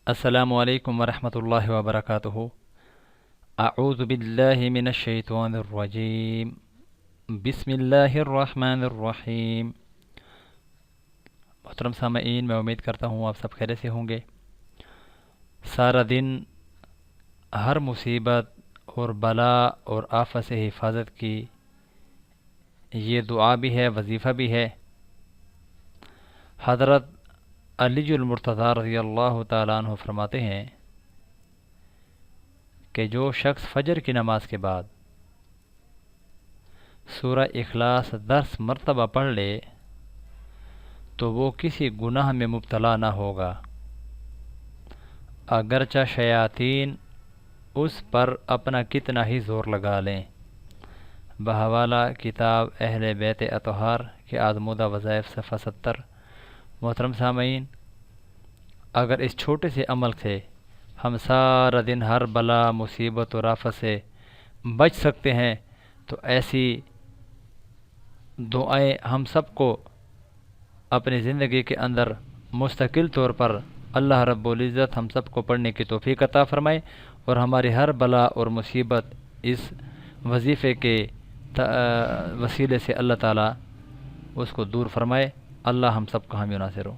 السلام علیکم ورحمۃ اللہ وبرکاتہ۔ اعوذ باللہ من الشیطان الرجیم، بسم اللہ الرحمن الرحیم۔ محترم سامعین، میں امید کرتا ہوں آپ سب خیریت سے ہوں گے۔ سارا دن ہر مصیبت اور بلا اور آفت سے حفاظت کی یہ دعا بھی ہے، وظیفہ بھی ہے۔ حضرت علی المرتضیٰ رضی اللہ تعالیٰ عنہ فرماتے ہیں کہ جو شخص فجر کی نماز کے بعد سورہ اخلاص 10 مرتبہ پڑھ لے تو وہ کسی گناہ میں مبتلا نہ ہوگا، اگرچہ شیاطین اس پر اپنا کتنا ہی زور لگا لیں۔ بحوالہ کتاب اہل بیت اطہار کے آزمودہ وظائف صفحہ 70۔ محترم سامعین، اگر اس چھوٹے سے عمل سے ہم سارا دن ہر بلا، مصیبت اور آفت سے بچ سکتے ہیں تو ایسی دعائیں ہم سب کو اپنی زندگی کے اندر مستقل طور پر اللہ رب العزت ہم سب کو پڑھنے کی توفیق عطا فرمائے، اور ہماری ہر بلا اور مصیبت اس وظیفے کے وسیلے سے اللہ تعالیٰ اس کو دور فرمائے۔ اللہ ہم سب کا حامی و ناصر ہو۔